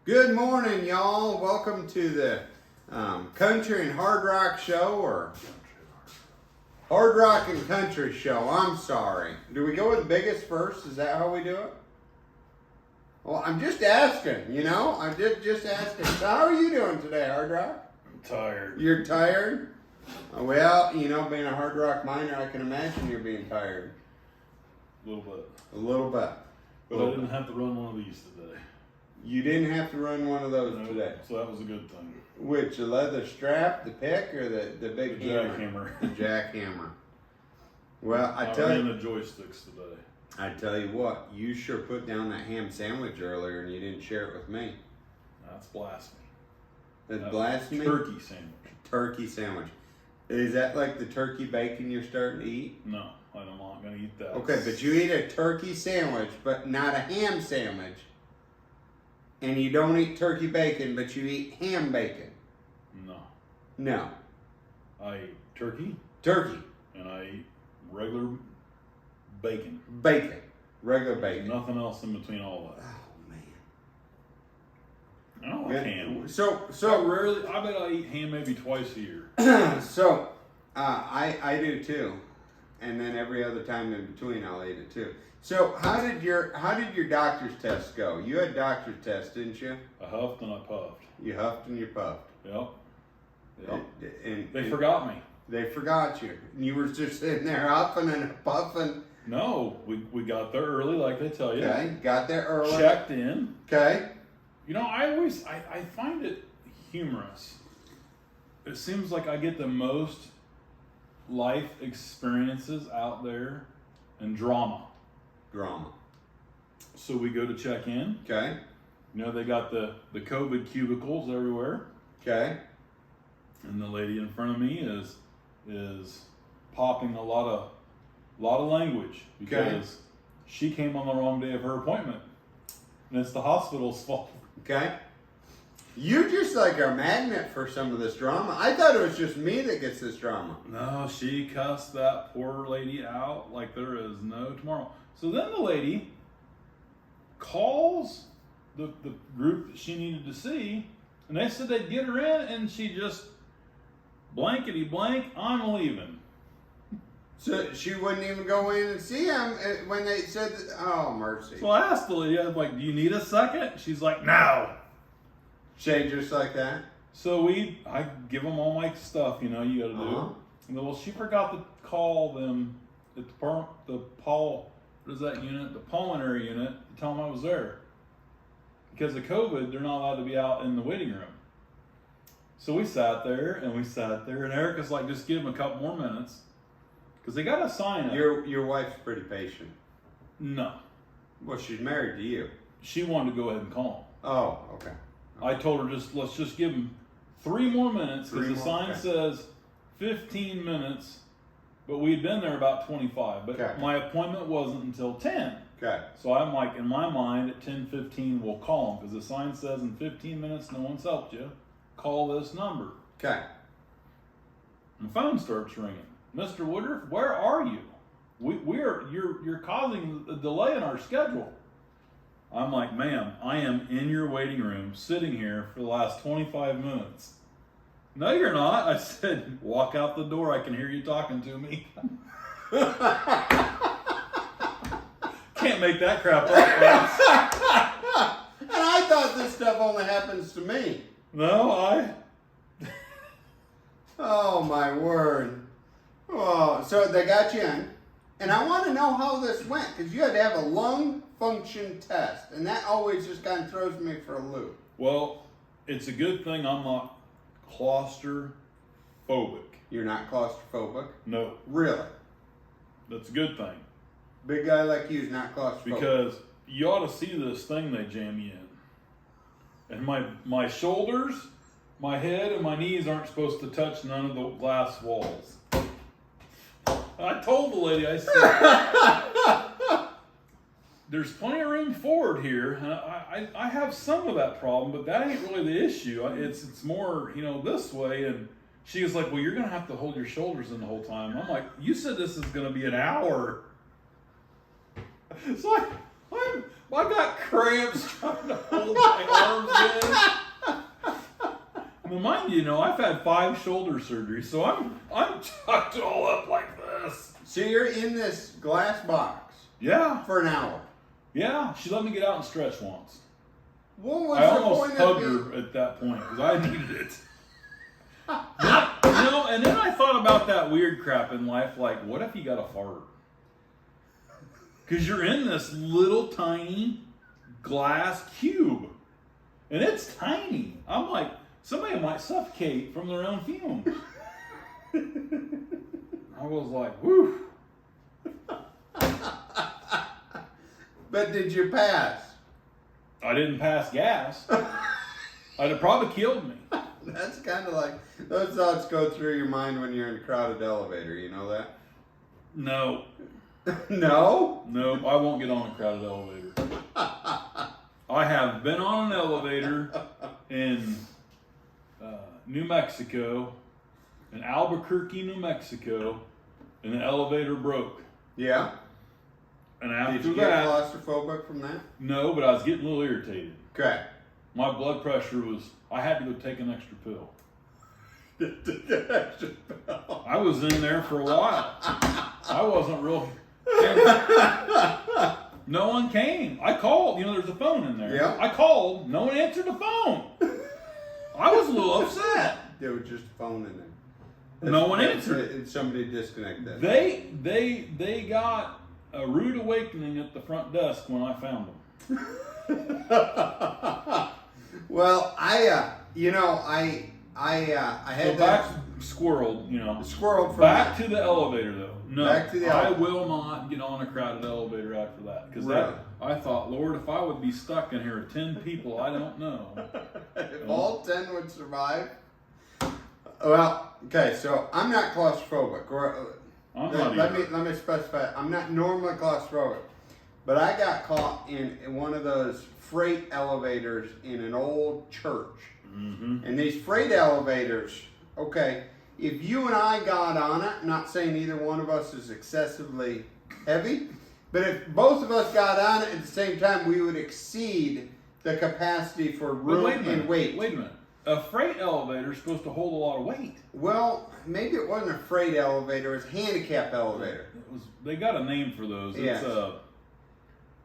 Good morning, y'all. Welcome to the Country and Hard Rock Show, or Hard Rock and Country Show. I'm sorry. Do we go with the biggest first? Is that how we do it? Well, I'm just asking, you know? I'm just asking. So how are you doing today, Hard Rock? I'm tired. You're tired? Well, you know, being a Hard Rock miner, I can imagine you're being tired. A little bit. A little bit. But I didn't have to run one of these today. You didn't have to run one of those No, today. So that was a good thing. Which, the leather strap, the pick, or the big jackhammer? The jackhammer. Well, I ran the joysticks today. I tell you what, you sure put down that ham sandwich earlier and you didn't share it with me. That's blasphemy. That's blasphemy? Turkey sandwich. Turkey sandwich. Is that like the turkey bacon you're starting to eat? No, I'm not going to eat that. Okay, but you eat a turkey sandwich, but not a ham sandwich. And you don't eat turkey bacon, but you eat ham bacon. No. No. I eat turkey. Turkey. And I eat regular bacon. Bacon. Regular bacon. Nothing else in between all that. Oh, man. I don't like ham. I bet I eat ham maybe twice a year. I do too. And then every other time in between I'll eat it too. So how did your doctor's test go? You had doctor's test, didn't you? I huffed and I puffed. You huffed and you puffed. Yep. And they forgot me. They forgot you. And you were just sitting there huffing and puffing. No, we got there early like they tell you. Okay, got there early. Checked in. Okay. You know, I find it humorous. It seems like I get the most life experiences out there and drama. So we go to check in. Okay. You know, they got the COVID cubicles everywhere. Okay. And the lady in front of me is popping a lot of language because she came on the wrong day of her appointment. And it's the hospital's fault. Okay. You just like are a magnet for some of this drama. I thought it was just me that gets this drama. No, she cussed that poor lady out like there is no tomorrow. So then the lady calls the group that she needed to see, and they said they'd get her in, and she just blankety blank, I'm leaving. So she wouldn't even go in and see him when they said, that, oh, mercy. So I asked the lady, I was like, do you need a second? She's like, no. Shade just like that? So I give them all my stuff, you know, you gotta do. Uh-huh. And then, well, she forgot to call them at what is that unit? The pulmonary unit, to tell them I was there. Because of COVID, they're not allowed to be out in the waiting room. So we sat there, and Erica's like, just give them a couple more minutes. Because they got a sign up. Your wife's pretty patient. No. Well, she's married to you. She wanted to go ahead and call them. Oh, okay. I told her, let's just give them 3 more minutes, because the sign okay. says 15 minutes, but we'd been there about 25. But okay. My appointment wasn't until 10. Okay. So I'm like, in my mind, at 10:15, we'll call them, because the sign says in 15 minutes, no one's helped you. Call this number. Okay. And the phone starts ringing. Mr. Woodruff, where are you? You're causing a delay in our schedule. I'm like, ma'am, I am in your waiting room, sitting here for the last 25 minutes. No, you're not. I said, walk out the door. I can hear you talking to me. Can't make that crap up. And I thought this stuff only happens to me. No, Oh, my word. Oh, so they got you in. And I want to know how this went, because you had to have a lung function test. And that always just kind of throws me for a loop. Well, it's a good thing I'm not claustrophobic. You're not claustrophobic? No. Really? That's a good thing. Big guy like you is not claustrophobic. Because you ought to see this thing they jam you in. And my shoulders, my head, and my knees aren't supposed to touch none of the glass walls. I told the lady, I said, there's plenty of room forward here. And I have some of that problem, but that ain't really the issue. It's more, this way. And she was like, well, you're going to have to hold your shoulders in the whole time. I'm like, you said this is going to be an hour. So I got cramps trying to hold my arms in. you know, I've had 5 shoulder surgeries, so I'm tucked all up like this. So you're in this glass box Yeah, for an hour. yeah. She let me get out and stretch once. What was I the almost point hugged of her at that point because I needed it. You know, and then I thought about that weird crap in life, like, what if you got a fart? Because you're in this little tiny glass cube, and it's tiny. I'm like, somebody might suffocate from their own fumes. I was like, whew. But did you pass? I didn't pass gas. I'd have probably killed me. That's kind of like, those thoughts go through your mind when you're in a crowded elevator, you know that? No, No? no, I won't get on a crowded elevator. I have been on an elevator in New Mexico, in Albuquerque, New Mexico, and the elevator broke. Yeah? And after Did you get that, claustrophobic from that? no, but I was getting a little irritated. Okay. My blood pressure was, I had to go take an extra pill. I was in there for a while. I wasn't real. No one came. I called. You know, there's a phone in there. Yeah. I called. No one answered the phone. I was a little upset. There was just a phone in there. No one answered. And somebody disconnected that. They got a rude awakening at the front desk when I found them. Well, I had So back that squirreled, you know. squirreled from Back that. to the elevator, though. No, Back to the I elevator. will not get on a crowded elevator after that. Because Really? I thought, Lord, if I would be stuck in here with 10 people, I don't know. If all 10 would survive. Well, okay, so I'm not claustrophobic. I'm not either. Let me specify. I'm not normally claustrophobic, but I got caught in one of those freight elevators in an old church. Mm-hmm. And these freight elevators, okay, if you and I got on it, not saying either one of us is excessively heavy, but if both of us got on it at the same time, we would exceed the capacity for But room wait a minute. and weight. Wait a minute. A freight elevator is supposed to hold a lot of weight. Well, maybe it wasn't a freight elevator, it was a handicap elevator. They got a name for those. Yes. It's a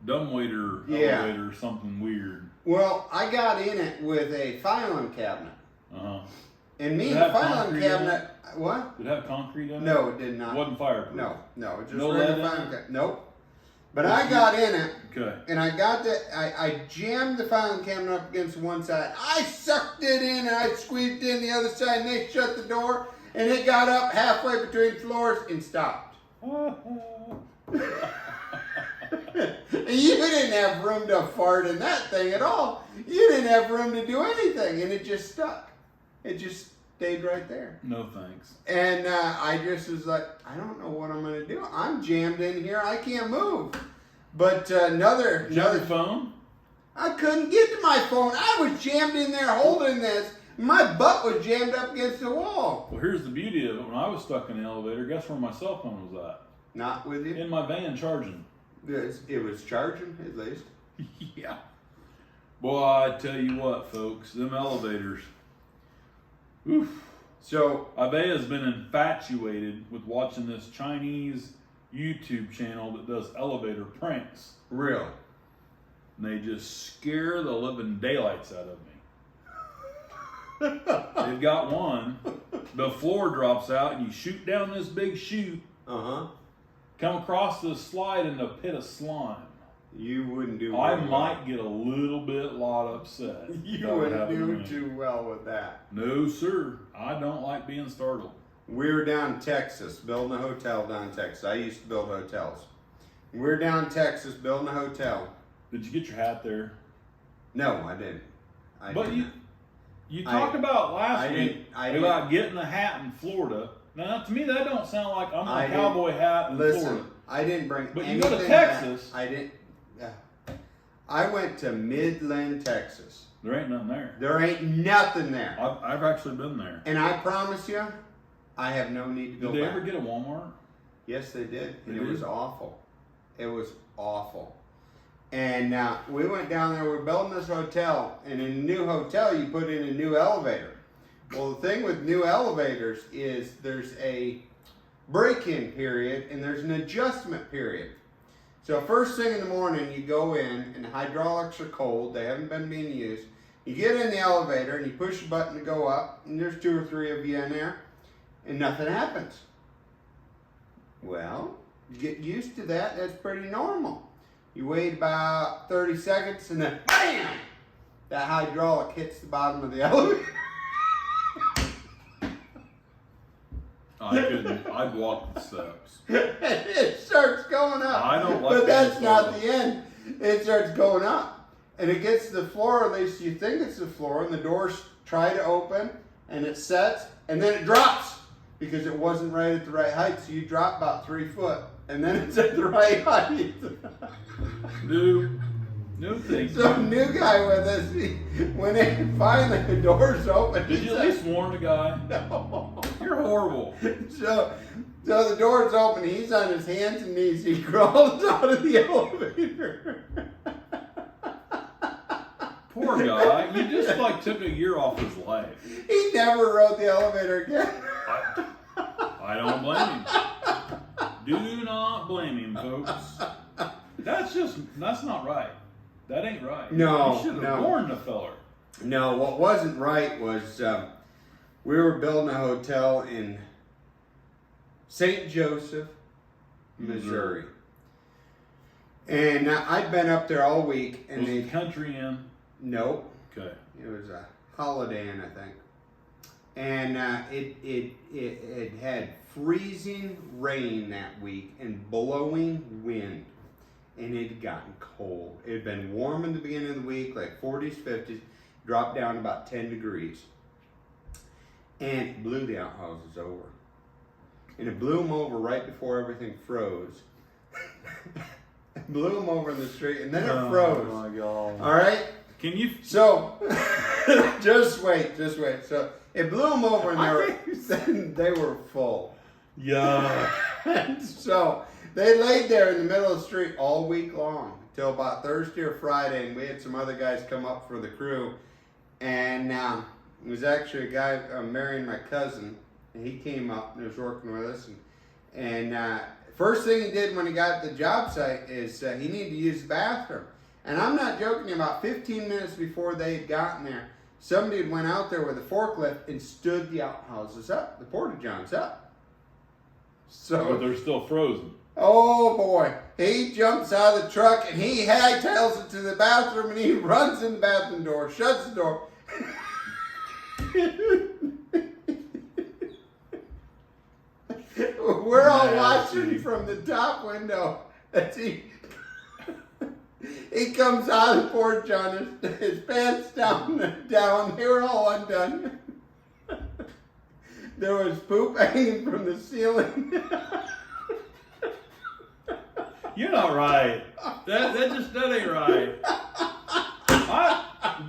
dumbwaiter Yeah. elevator or something weird. Well, I got in it with a filing cabinet. Uh-huh. And me Did and it the have filing concrete in cabinet, what? Did it have concrete in it? No, it did It not. wasn't fireproof. No, it just No regular lead in filing it? cabinet. Nope. But I got in it, Okay. and I jammed the filing cabinet up against one side. I sucked it in, and I squeezed in the other side, and they shut the door, and it got up halfway between floors and stopped. And you didn't have room to fart in that thing at all. You didn't have room to do anything, and it just stuck. It just stayed right there. No thanks. And I just was like, I don't know what I'm going to do. I'm jammed in here. I can't move. But another Did you have your phone? I couldn't get to my phone. I was jammed in there holding this. My butt was jammed up against the wall. Well, here's the beauty of it. When I was stuck in the elevator, guess where my cell phone was at? Not with you. In my van charging. It was charging, at least. Yeah. Boy, I tell you what, folks, them elevators. Oof. So, Abea's been infatuated with watching this Chinese YouTube channel that does elevator pranks. real. And they just scare the living daylights out of me. They've got one. The floor drops out and you shoot down this big chute, Uh-huh. come across this slide in a pit of slime. You wouldn't do I very might get a little bit upset. well. You That would wouldn't happen to do me. too well with that. No, sir. I don't like being startled. We were down in Texas, building a hotel down in Texas. I used to build hotels. We're down in Texas building a hotel. Did you get your hat there? No, I didn't. But you talked about last week about getting a hat in Florida. Now, to me, that don't sound like I'm a cowboy hat in Listen, Florida. I didn't bring But you anything go to back. Texas. I didn't. I went to Midland, Texas. There ain't nothing there. There ain't nothing there. I've actually been there. And I promise you, I have no need to go Did they back. ever get a Walmart? Yes, they did. And They it was did? awful. It was awful. And we went down there, we're building this hotel, and in a new hotel, you put in a new elevator. Well, the thing with new elevators is there's a break-in period and there's an adjustment period. So first thing in the morning, you go in and the hydraulics are cold. They haven't been being used. You get in the elevator and you push the button to go up, and there's 2 or 3 of you in there, and nothing happens. Well, you get used to that. That's pretty normal. You wait about 30 seconds, and then BAM! That hydraulic hits the bottom of the elevator. I couldn't. I'd walk the steps. It starts going up. I don't like but that that's not the end. It starts going up. And it gets to the floor, at least you think it's the floor, and the doors try to open, and it sets, and then it drops because it wasn't right at the right height. So you drop about 3 foot, and then it's at the right height. New thing. So new guy with us, when it finally the doors open. Did you at least warn the guy? No. You're horrible. So the door's open. He's on his hands and knees. He crawls out of the elevator. Poor guy. You just like took a year off his life. He never rode the elevator again. I don't blame him. Do not blame him, folks. That's not right. That ain't right. No, You should have warned the feller. No, what wasn't right was we were building a hotel in St. Joseph, Missouri. And I'd been up there all week. And Was the Country Inn? Nope. Okay. It was a Holiday Inn, I think. And it had freezing rain that week and blowing wind. And it had gotten cold. It had been warm in the beginning of the week, like 40s, 50s, dropped down about 10 degrees. And it blew the outhouses over. And it blew them over right before everything froze. It blew them over in the street, and then it froze. Oh my God. All right? Can you? So, just wait. So, it blew them over, and they were full. Yeah. So, they laid there in the middle of the street all week long till about Thursday or Friday, and we had some other guys come up for the crew. And it was actually a guy marrying my cousin, and he came up and was working with us. And first thing he did when he got to the job site is he needed to use the bathroom. And I'm not joking, about 15 minutes before they had gotten there, somebody had went out there with a forklift and stood the outhouses up, the porta-johns up. So, But they're still frozen. oh boy, he jumps out of the truck and he hightails it to the bathroom, and he runs in the bathroom door, shuts the door. We're all watching from the top window as he comes out of the porch on his pants down. They were all undone. There was poop hanging from the ceiling. You're not right. That ain't right.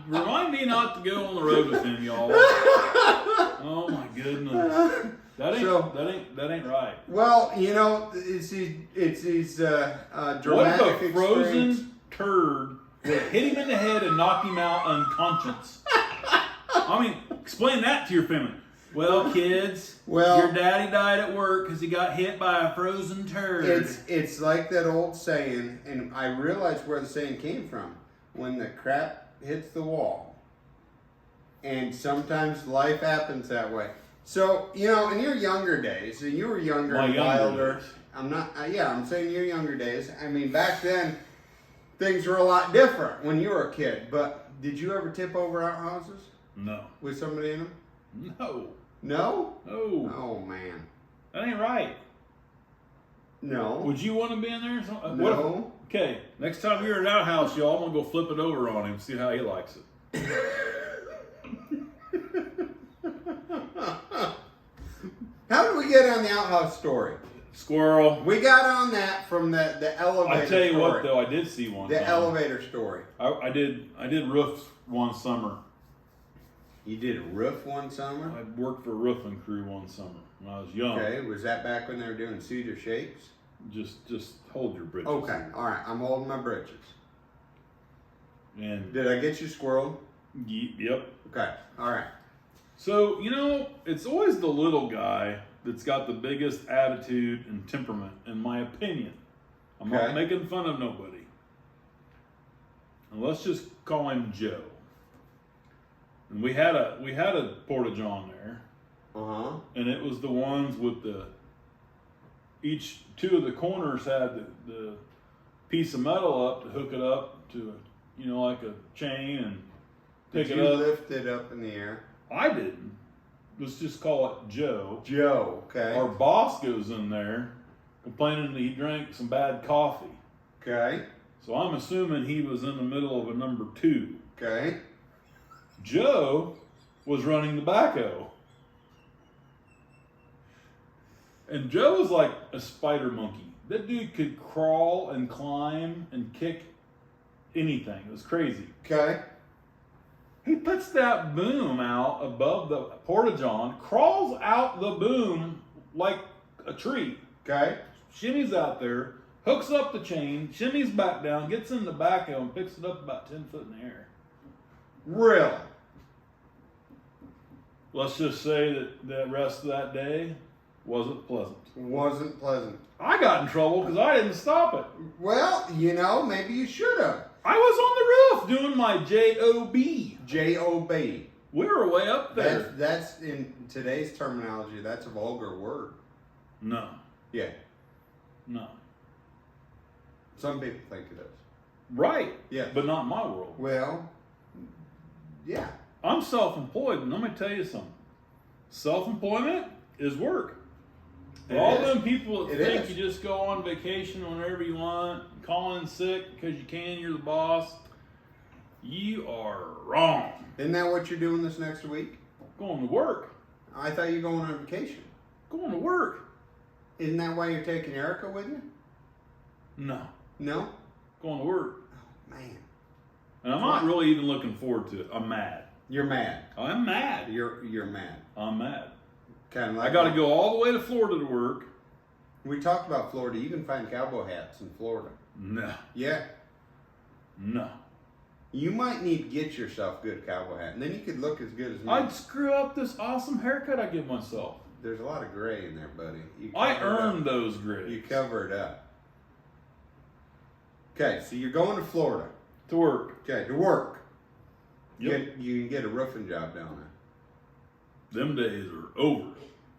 Remind me not to go on the road with him, y'all. Oh my goodness. That ain't right. Well, you know, it's these dramatic What if a frozen experience. turd would hit him in the head and knock him out unconscious? I mean, explain that to your family. Well, kids, your daddy died at work because he got hit by a frozen turd. It's like that old saying, and I realized where the saying came from. When the crap hits the wall. And sometimes life happens that way. So, you know, in your younger days, and you were younger and wilder. I'm saying your younger days. I mean, back then, things were a lot different when you were a kid. But did you ever tip over outhouses? No. With somebody in them? No. No? No. Oh, man. That ain't right. No. Would you want to be in there? No. Okay, next time you're in that house, y'all, I'm going to go flip it over on him, see how he likes it. How did we get on the outhouse story? Squirrel. We got on that from the elevator I tell you story. what, though, I did see one. The elevator story. I did roofs one summer. You did a roof one summer? I worked for a roofing crew one summer when I was young. Okay, was that back when they were doing cedar shakes? Just hold your britches. Okay, all right, I'm holding my britches. And Did I get you squirreled? yep. Okay, all right. So, it's always the little guy that's got the biggest attitude and temperament, in my opinion. I'm Okay. not making fun of nobody. And let's just call him Joe. And we had a porta-john there. And it was the ones with each two of the corners had the piece of metal up to hook it up to, like a chain and pick Did it you up. lift it up in the air? I didn't. Let's just call it Joe. Joe, okay. Our boss goes in there complaining that he drank some bad coffee. Okay. So I'm assuming he was in the middle of a number 2. Okay. Joe was running the backhoe. And Joe was like a spider monkey. That dude could crawl and climb and kick anything. It was crazy. Okay. He puts that boom out above the porta-john, crawls out the boom like a tree, Okay. shimmies out there, hooks up the chain, shimmies back down, gets in the backhoe and picks it up about 10 foot in the air. Really? Let's just say that the rest of that day wasn't pleasant. Wasn't pleasant. I got in trouble because I didn't stop it. Well, maybe you should have. I was on the roof doing my J-O-B. J-O-B. We were way up there. That's in today's terminology, that's a vulgar word. No, Yeah. no. Some people think it is. Right. Yeah. But not in my world. Well, yeah. I'm self-employed, and let me tell you something. Self-employment is work. For all them people that think you just go on vacation whenever you want, call in sick because you can, you're the boss, you are wrong. Isn't that what you're doing this next week? Going to work. I thought you were going on vacation. Going to work. Isn't that why you're taking Erica with you? No. No? Going to work. Oh, man. And I'm not really even looking forward to it. I'm mad. You're mad. I'm mad. You're mad. I'm mad. Kind of like I got to go all the way to Florida to work. We talked about Florida. You can find cowboy hats in Florida. No. Yeah. No. You might need to get yourself a good cowboy hat, and then you could look as good as me. I'd screw up this awesome haircut I give myself. There's a lot of gray in there, buddy. I earned those grades. You cover it up. Okay, so you're going to Florida. To work. Okay, to work. Yep. You can get a roofing job down there. Them days are over.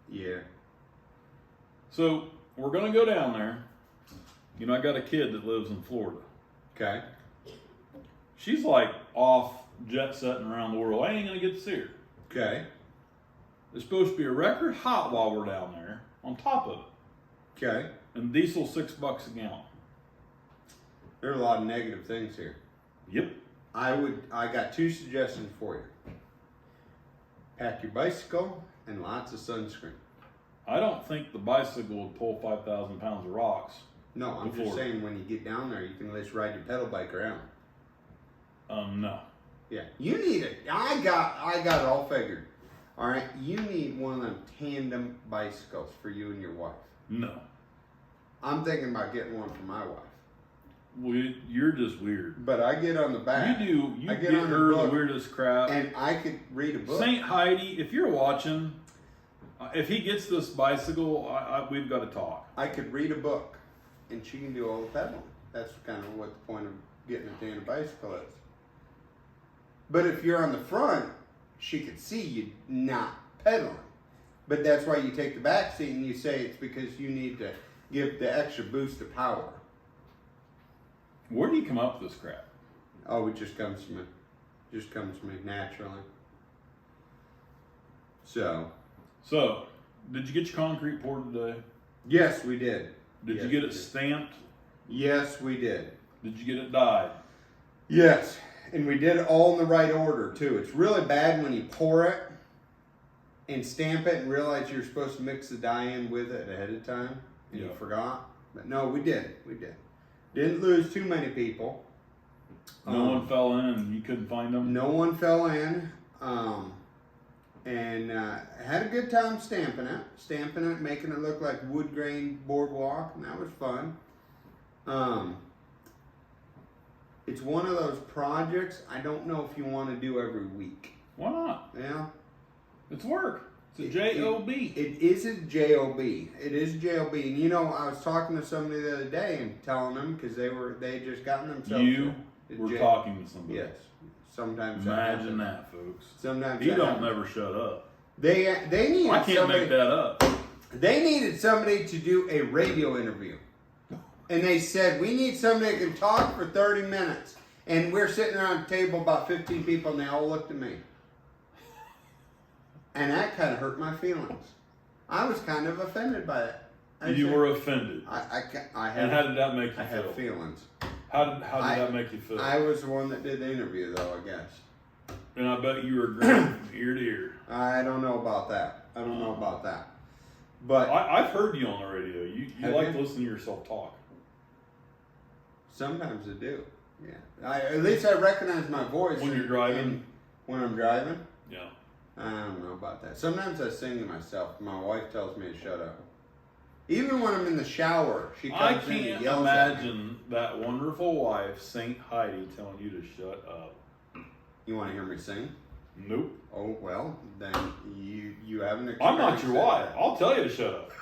Yeah. So we're gonna go down there. I got a kid that lives in Florida. Okay. She's like off jet setting around the world. I ain't gonna get to see her. Okay. It's supposed to be a record hot while we're down there. On top of it, Okay. and diesel $6 a gallon. There are a lot of negative things here. Yep. I got 2 suggestions for you. Pack your bicycle and lots of sunscreen. I don't think the bicycle would pull 5,000 pounds of rocks. No, I'm just saying when you get down there, you can at least ride your pedal bike around. No. Yeah, you need it. I got it all figured. All right, you need one of them tandem bicycles for you and your wife. No. I'm thinking about getting one for my wife. You're just weird. But I get on the back. You I get on her the book, weirdest crap. and I could read a book. Saint Heidi, if you're watching, if he gets this bicycle, we've got to talk. I could read a book, and she can do all the pedaling. That's kind of what the point of getting a tandem bicycle is. But if you're on the front, she could see you not pedaling. But that's why you take the back seat and you say it's because you need to give the extra boost of power. Where do you come up with this crap? Oh, it just comes to me. Just comes to me naturally. So, did you get your concrete poured today? yes, we did. Did you get it stamped? Yes, we did. Did you get it dyed? Yes, and we did it all in the right order too. It's really bad when you pour it and stamp it and realize you're supposed to mix the dye in with it ahead of time and you forgot. But no, we did. We did. Didn't lose too many people. No one fell in and you couldn't find them? No one fell in. And had a good time stamping it, making it look like wood grain boardwalk, and that was fun. It's one of those projects I don't know if you want to do every week. Why not? Yeah. It's work. It's a J-O-B. It is a J-O-B. It is a J-O-B. And you know, I was talking to somebody the other day and telling them because they just gotten themselves. You were talking to somebody. Yes. Sometimes. Imagine that, folks. Sometimes. He don't never shut up. They needed I can't make that up. They needed somebody to do a radio interview. And they said, we need somebody that can talk for 30 minutes. And we're sitting around a table, about 15 people, and they all looked at me. And that kind of hurt my feelings. I was kind of offended by it. You were offended. I had, and how did that make you feel? I had feelings. How did that make you feel? I was the one that did the interview, though, I guess. And I bet you were grinning from ear to ear. I don't know about that. But I've heard you on the radio. You like listening to yourself talk. Sometimes I do. Yeah. At least I recognize my voice. When you're driving? When I'm driving? Yeah. I don't know about that. Sometimes I sing to myself. My wife tells me to shut up. Even when I'm in the shower, she comes in and yells at me. I can't imagine that wonderful wife, Saint Heidi, telling you to shut up. You want to hear me sing? Nope. Oh, well, then you haven't experienced I'm not your wife. That. I'll tell you to shut up.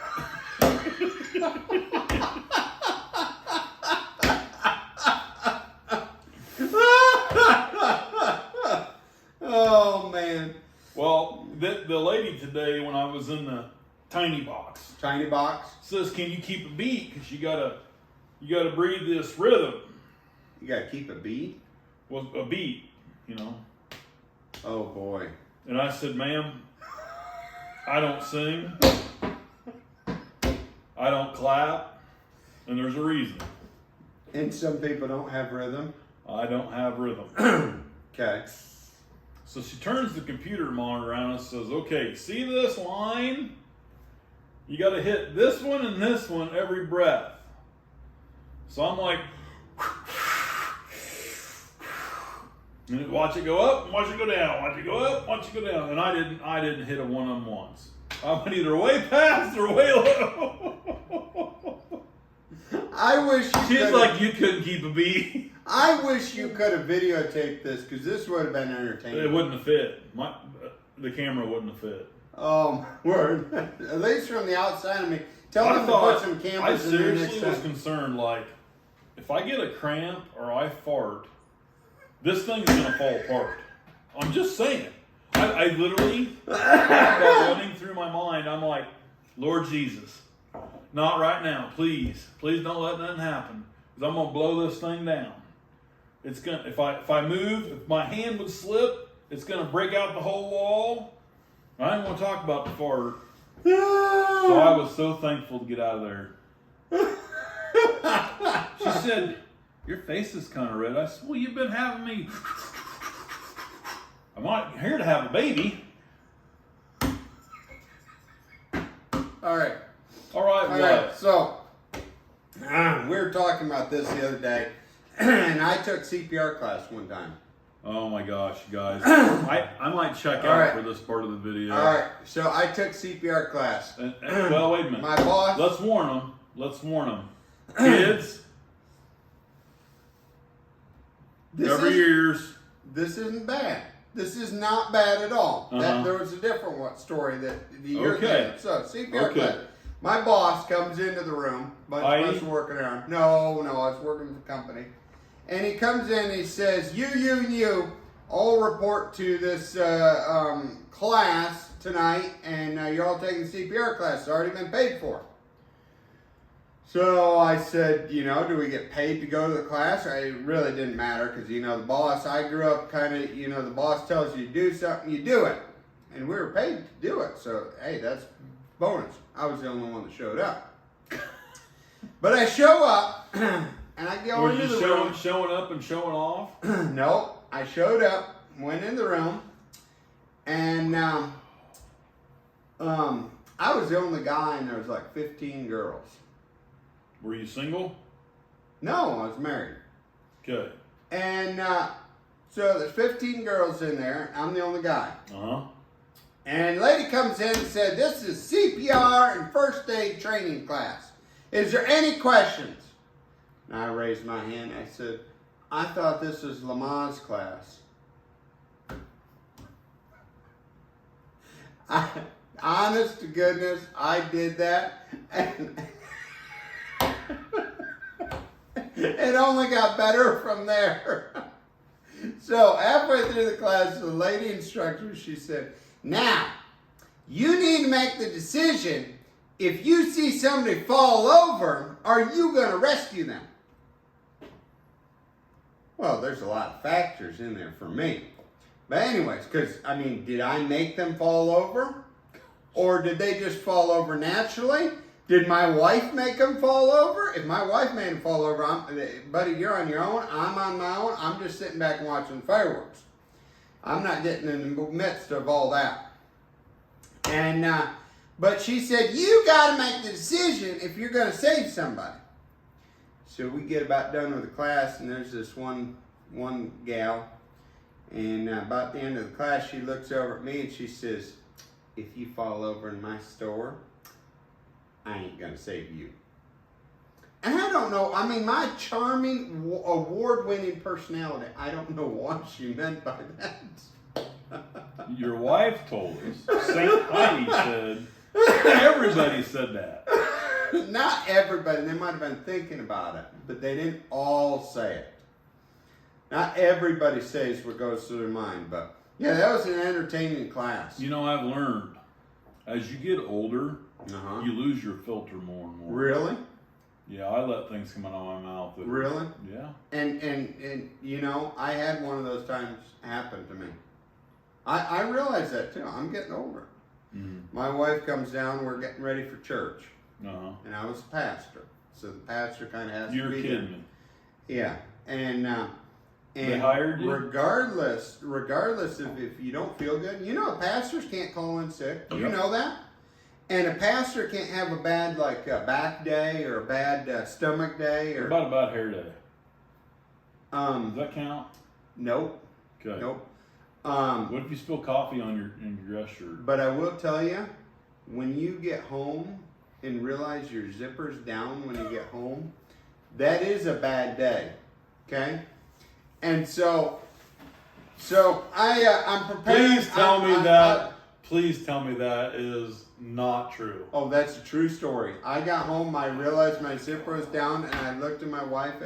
Oh, man. Well, the lady today, when I was in the tiny box, says, "Can you keep a beat? Because you gotta breathe this rhythm." You gotta keep a beat. Well, a beat, you know. Oh boy. And I said, "Ma'am, I don't sing. I don't clap, and there's a reason." And some people don't have rhythm. I don't have rhythm. Okay. So she turns the computer monitor around and says, "Okay, see this line? You got to hit this one and this one every breath." So I'm like, and watch it go up, watch it go down, watch it go up, watch it go down. And I didn't hit a one of them once. I went either way past or way low. I wish she's like, "You couldn't keep a beat." I wish you could have videotaped this because this would have been entertaining. It wouldn't have fit. The camera wouldn't have fit. Oh, word. At least from the outside of me. Tell them to put some cameras in there next time. I seriously was concerned, like, if I get a cramp or I fart, this thing's going to fall apart. I'm just saying. I literally, running through my mind, I'm like, "Lord Jesus, not right now, please. Please don't let nothing happen. Because I'm going to blow this thing down. It's gonna if I move, if my hand would slip, it's gonna break out the whole wall." I didn't want to talk about the fart. So I was so thankful to get out of there. She said, "Your face is kind of red." I said, "Well, you've been having me. I'm not here to have a baby." All right. So, we were talking about this the other day. And I took CPR class one time. Oh my gosh, guys. I might check out for this part of the video. All right. So I took CPR class. Well, wait a minute. My boss. Let's warn them. Kids. Cover your ears. This isn't bad. This is not bad at all. There was a different story that you're thinking. So CPR class. My boss comes into the room. Bunch of us working around. No, I was working for the company. And he comes in and he says, you all report to this class tonight, and you're all taking CPR class. It's already been paid for. So I said, do we get paid to go to the class? It really didn't matter because, the boss, I grew up kind of, the boss tells you to do something, you do it. And we were paid to do it. So, hey, that's bonus. I was the only one that showed up. But I show up, and I go into the room. Showing up and showing off? No, I showed up, went in the room, and I was the only guy, and there was like 15 girls. Were you single? No, I was married. Okay. And so there's 15 girls in there. I'm the only guy. And a lady comes in and said, "This is CPR and first aid training class. Is there any questions?" And I raised my hand. I said, "I thought this was Lamaze class." Honest to goodness, I did that. And it only got better from there. So halfway through the class, the lady instructor, she said, now, you need to make the decision. If you see somebody fall over, are you going to rescue them? Well, there's a lot of factors in there for me. But anyways, because, I mean, did I make them fall over? Or did they just fall over naturally? Did my wife make them fall over? If my wife made them fall over, buddy, you're on your own. I'm on my own. I'm just sitting back and watching fireworks. I'm not getting in the midst of all that. And, but she said, you got to make the decision if you're going to save somebody. So we get about done with the class, and there's this one gal. And about the end of the class, she looks over at me and she says, if you fall over in my store, I ain't going to save you. And I don't know, I mean, my charming, award-winning personality, I don't know what she meant by that. Your wife told us. Saint Heidi said, everybody said that. Not everybody, they might have been thinking about it, but they didn't all say it. Not everybody says what goes through their mind, but yeah, that was an entertaining class. You know, I've learned, as you get older, you lose your filter more and more. Really? Yeah, I let things come out of my mouth. Really? Yeah. And you know, I had one of those times happen to me. I realize that too. I'm getting older. Mm-hmm. My wife comes down, we're getting ready for church. And I was a pastor. So the pastor kind of has to be there. You're kidding me. Yeah. And they hired you? Regardless of if you don't feel good, you know, pastors can't call in sick. Do you know that? And a pastor can't have a bad, like, back day or a bad stomach day. Or what about hair day? Does that count? Nope. Okay. Nope. What if you spill coffee on your dress shirt? But I will tell you, when you get home and realize your zipper's down when you get home, that is a bad day. Okay? And so I'm prepared. Please tell me that is not true. Oh, that's a true story. I got home, I realized my zipper was down, and I looked at my wife.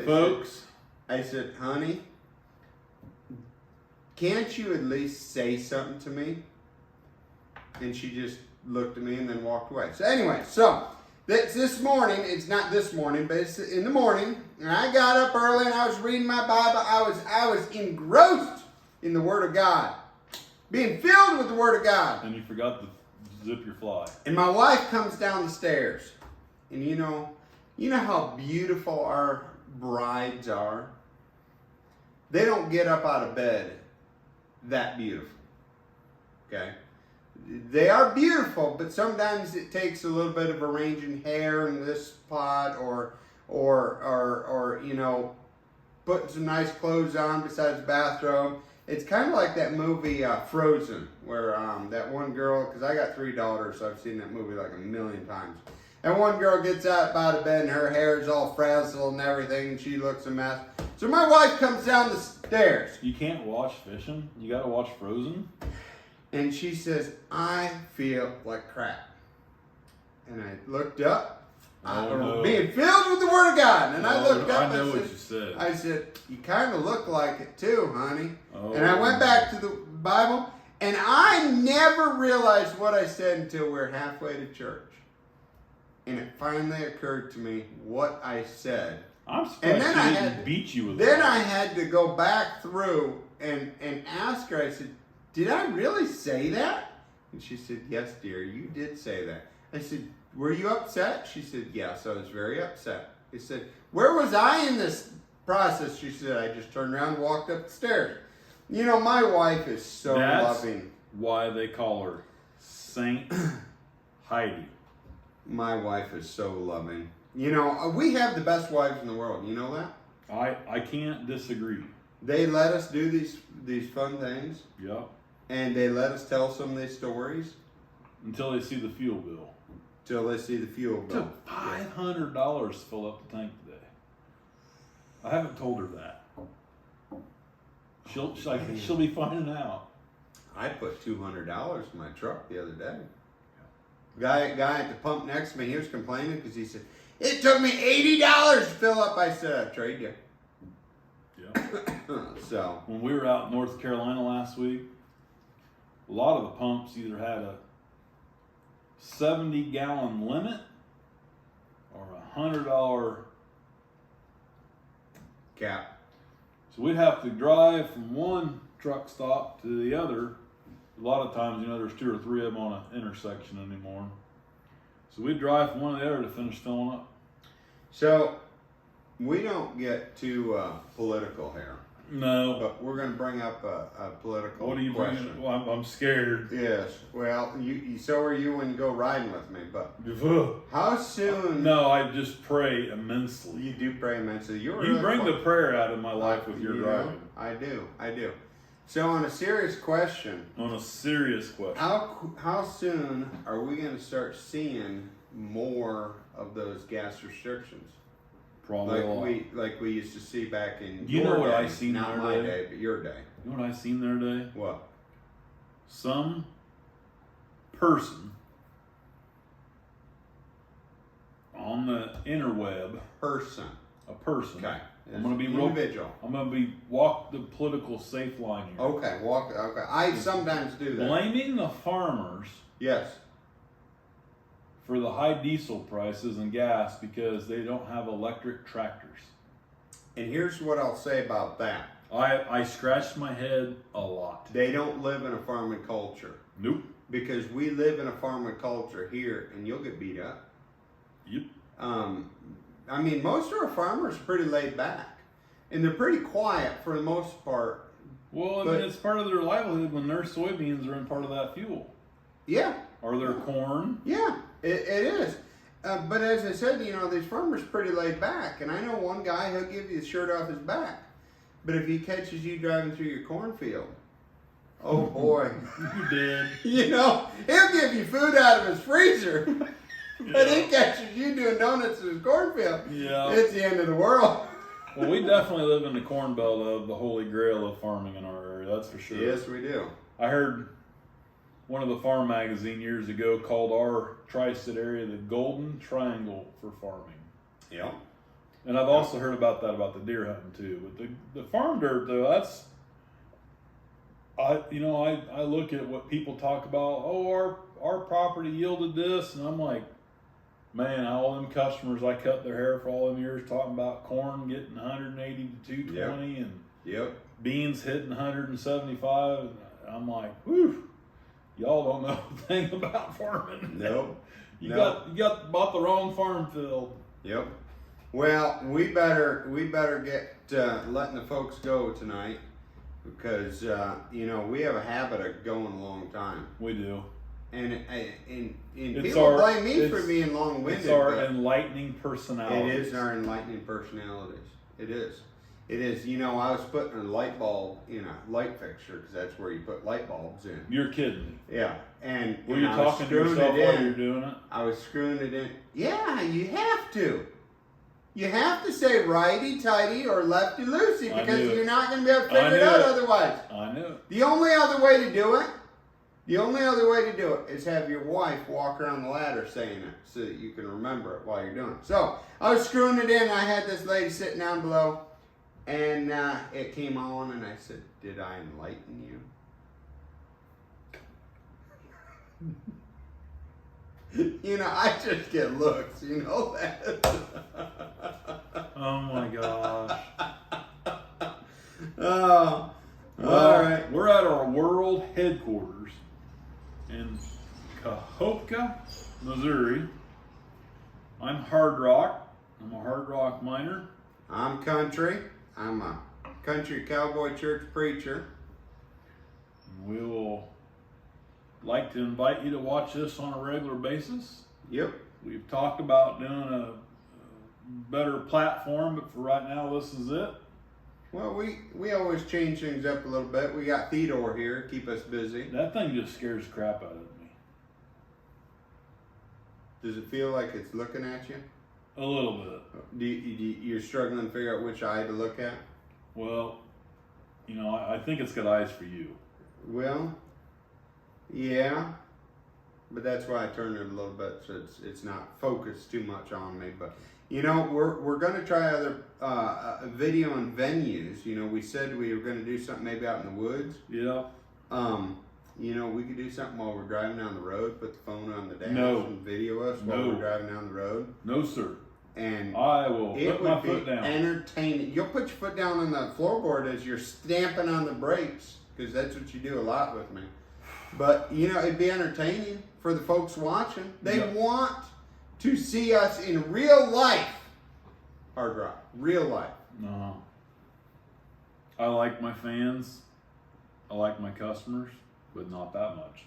I said, honey, can't you at least say something to me? And she just looked at me and then walked away. So anyway, this morning, it's not this morning, but it's in the morning, and I got up early and I was reading my Bible. I was engrossed in the Word of God, being filled with the Word of God. And you forgot to zip your fly. And my wife comes down the stairs, and you know how beautiful our brides are? They don't get up out of bed that beautiful. Okay? They are beautiful, but sometimes it takes a little bit of arranging hair in this spot or you know, putting some nice clothes on besides the bathrobe. It's kind of like that movie Frozen, where that one girl, because I got 3 daughters, so I've seen that movie like a million times. And one girl gets out of bed and her hair is all frazzled and everything, and she looks a mess. So my wife comes down the stairs. You can't watch Fishing? You got to watch Frozen? And she says, I feel like crap. And I looked up. Being filled with the Word of God. And I looked up. I know what you said. I said, you kind of look like it too, honey. Oh. And I went back to the Bible. And I never realized what I said until we were halfway to church. And it finally occurred to me what I said. I'm surprised she didn't beat you with Then I had to go back through and ask her. I said, did I really say that? And she said, yes, dear, you did say that. I said, were you upset? She said, yes, I was very upset. I said, where was I in this process? She said, I just turned around and walked up the stairs. You know, my wife is so loving. That's why they call her Saint Heidi. My wife is so loving. You know, we have the best wives in the world. You know that? I can't disagree. They let us do these fun things. Yep. And they let us tell some of these stories. Until they see the fuel bill. Till they see the fuel bill. It took $500 to fill up the tank today. I haven't told her that. She'll be finding out. I put $200 in my truck the other day. Guy at the pump next to me, he was complaining because he said, it took me $80 to fill up. I said, I'll trade you. Yeah. So when we were out in North Carolina last week, a lot of the pumps either had a 70-gallon limit or $100 cap. So we'd have to drive from one truck stop to the other. A lot of times, there's 2 or 3 of them on an intersection anymore. So we'd drive from one to the other to finish filling up. So we don't get too political here. No. But we're going to bring up a political What are you question. bringing? Well, I'm scared. Yes. Well, so are you when you go riding with me. But how soon? No, I just pray immensely. You do pray immensely. You bring the prayer out of my life with your driving. I do. So on a serious question. How soon are we going to start seeing more of those gas restrictions? Probably like we used to see back in you your know what day, I seen not there my today? day, but your day. You know what I seen there today? What? Some person on the interweb. A person. Okay. I'm gonna be individual. I'm gonna be walk the political safe line here. Okay, okay. I sometimes do that. Blaming the farmers. Yes. For the high diesel prices and gas because they don't have electric tractors. And here's what I'll say about that. I scratched my head a lot. They don't live in a farming culture. Nope. Because we live in a farming culture here, and you'll get beat up. Yep. I mean, most of our farmers are pretty laid back, and they're pretty quiet for the most part. Well, I mean, it's part of their livelihood when their soybeans are in part of that fuel. Yeah. Or their corn. Yeah, it is. But as I said, these farmers are pretty laid back, and I know one guy, he'll give you the shirt off his back. But if he catches you driving through your cornfield, oh boy. You did. He'll give you food out of his freezer. But he catches you doing donuts in his cornfield. Yeah. It's the end of the world. Well, we definitely live in the corn belt of the holy grail of farming in our area, that's for sure. Yes, we do. I heard one of the farm magazine years ago called our tri-state area the golden triangle for farming. Yeah. And I've also heard about that about the deer hunting too. But the farm dirt though, that's I look at what people talk about, our property yielded this, and I'm like, man, all them customers I cut their hair for all them years talking about corn getting 180 to 220 and beans hitting 175, and I'm like, whew, y'all don't know a thing about farming. Nope. You got bought the wrong farm field. Yep. Well, we better get letting the folks go tonight because we have a habit of going a long time. We do. And people blame me for being long-winded. It's our enlightening personalities. It is our enlightening personalities. It is. It is. I was putting a light bulb in a light fixture because that's where you put light bulbs in. You're kidding me. Yeah. And were you talking to yourself while you're doing it? I was screwing it in. Yeah, you have to. You have to say righty-tighty or lefty-loosey because you're not going to be able to figure it out otherwise. I knew it. The only other way to do it is have your wife walk around the ladder saying it so that you can remember it while you're doing it. So I was screwing it in. I had this lady sitting down below, and it came on, and I said, "Did I enlighten you?" I just get looks. You know that. Oh my gosh. Oh. Well, all right. We're at our world headquarters in Kahoka, Missouri. I'm hard rock. I'm a hard rock miner. I'm country. I'm a country cowboy church preacher. We will like to invite you to watch this on a regular basis. Yep. We've talked about doing a better platform, but for right now, this is it. Well, we always change things up a little bit. We got Theodore here to keep us busy. That thing just scares the crap out of me. Does it feel like it's looking at you? A little bit. You're struggling to figure out which eye to look at? Well, I think it's got eyes for you. Well, Yeah, but that's why I turned it a little bit so it's not focused too much on me. But you know, we're gonna try other video and venues. You know, we said we were gonna do something maybe out in the woods. Yeah. You know, we could do something while we're driving down the road. Put the phone on the dash No. and video us while No. we're driving down the road. No, sir. And I will it put my would be foot down. entertaining. You'll put your foot down on the floorboard as you're stamping on the brakes, because that's what you do a lot with me. But you know, it'd be entertaining for the folks watching. They Yep. want to see us in real life. Hard rock, real life. No. I like my fans. I like my customers, but not that much.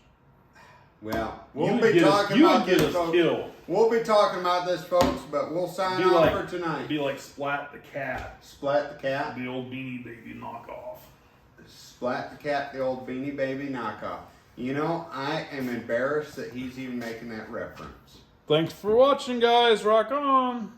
Well, You we'll would be get us- talking you about would get this, us folks. killed. We'll be talking about this, folks, but we'll sign Be off like for tonight. Be like Splat the Cat, Splat the cat. the old Beanie Baby knockoff. Splat the cat, the old Beanie Baby knockoff. You know, I am embarrassed that he's even making that reference. Thanks for watching, guys. Rock on.